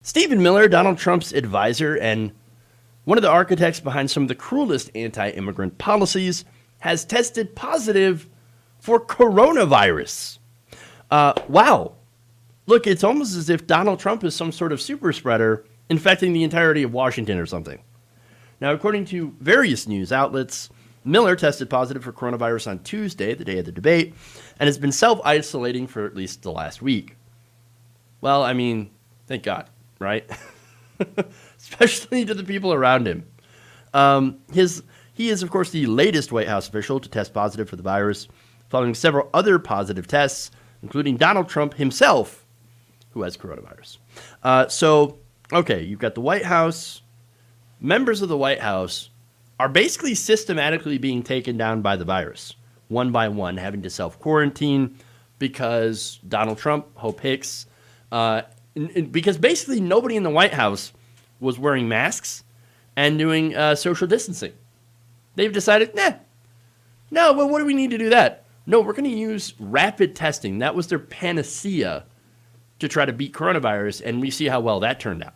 Stephen Miller, Donald Trump's advisor and one of the architects behind some of the cruelest anti-immigrant policies, has tested positive for coronavirus. Wow. Look, it's almost as if Donald Trump is some sort of super spreader infecting the entirety of Washington or something. Now, according to various news outlets, Miller tested positive for coronavirus on Tuesday, the day of the debate, and has been self-isolating for at least the last week. Well, I mean, thank God, right? Especially to the people around him. He is, of course, the latest White House official to test positive for the virus, following several other positive tests, including Donald Trump himself, who has coronavirus. Okay, you've got the White House. Members of the White House are basically systematically being taken down by the virus, one by one, having to self-quarantine because Donald Trump, Hope Hicks, because basically nobody in the White House was wearing masks and doing social distancing. They've decided, no, well, what do we need to do that? No, we're going to use rapid testing. That was their panacea to try to beat coronavirus, and we see how well that turned out.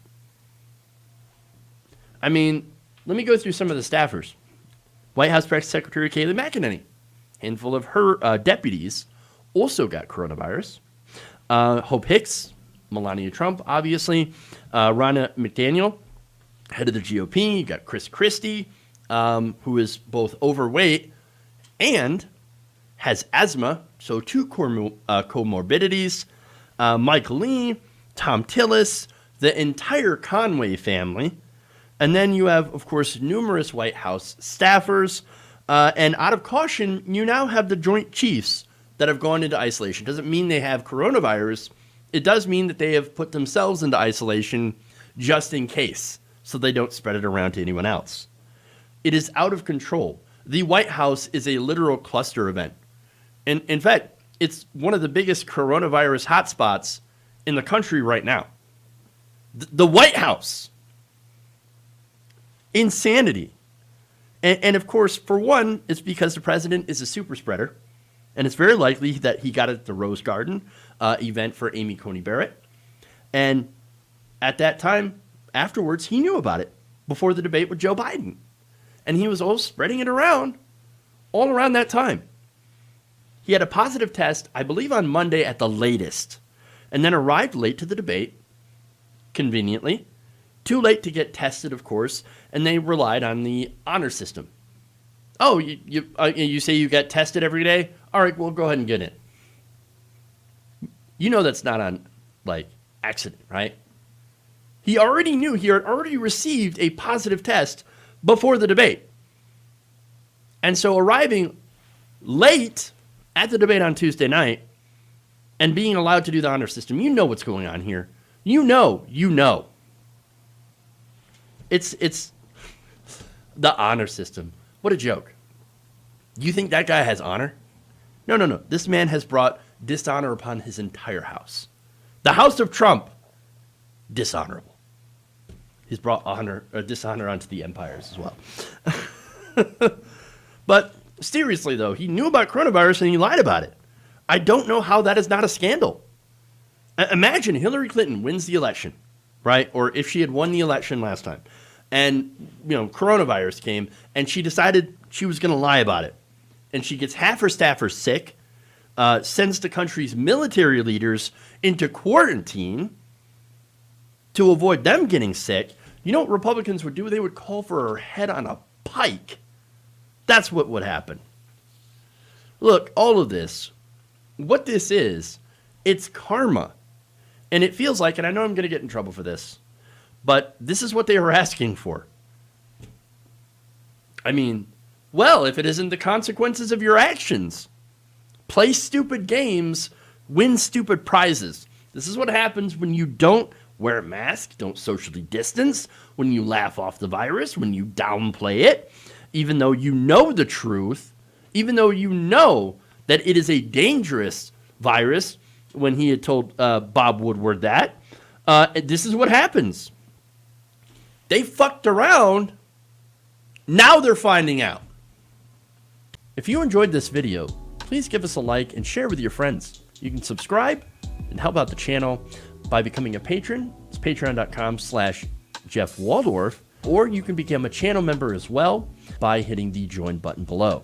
I mean, let me go through some of the staffers. White House Press Secretary Kayleigh McEnany, a handful of her deputies also got coronavirus. Hope Hicks, Melania Trump, obviously. Ronna McDaniel, head of the GOP. You got Chris Christie, who is both overweight and has asthma, so two comorbidities. Mike Lee, Tom Tillis, the entire Conway family. And then you have, of course, numerous White House staffers. And out of caution, you now have the Joint Chiefs that have gone into isolation. Doesn't mean they have coronavirus. It does mean that they have put themselves into isolation just in case, so they don't spread it around to anyone else. It is out of control. The White House is a literal cluster event. And in fact, it's one of the biggest coronavirus hotspots in the country right now. The White House. Insanity. And of course, for one, it's because the president is a super spreader. And it's very likely that he got it at the Rose Garden event for Amy Coney Barrett. And at that time, afterwards, he knew about it before the debate with Joe Biden. And he was all spreading it around all around that time. He had a positive test, I believe, on Monday at the latest, and then arrived late to the debate, conveniently. Too late to get tested, of course, and they relied on the honor system. Oh, you say you get tested every day? All right, well, go ahead and get it. You know that's not on, accident, right? He already knew he had already received a positive test before the debate. And so arriving late at the debate on Tuesday night and being allowed to do the honor system, you know what's going on here. You know. It's the honor system. What a joke. You think that guy has honor? No. This man has brought dishonor upon his entire house. The house of Trump, dishonorable. He's brought dishonor onto the empires as well. But seriously, though, he knew about coronavirus and he lied about it. I don't know how that is not a scandal. Imagine Hillary Clinton wins the election, right? Or if she had won the election last time, and coronavirus came, and she decided she was going to lie about it, and she gets half her staffers sick, sends the country's military leaders into quarantine to avoid them getting sick. You know what Republicans would do? They would call for her head on a pike. That's what would happen. Look, all of this, what this is, it's karma. And it feels like, and I know I'm going to get in trouble for this, but this is what they were asking for. I mean, well, if it isn't the consequences of your actions, play stupid games, win stupid prizes. This is what happens when you don't wear a mask, don't socially distance, when you laugh off the virus, when you downplay it, even though you know the truth, even though you know that it is a dangerous virus, when he had told Bob Woodward that. This is what happens. They fucked around. Now they're finding out. If you enjoyed this video, please give us a like and share with your friends. You can subscribe and help out the channel by becoming a patron, patreon.com/Jeff Waldorf, or you can become a channel member as well by hitting the join button below.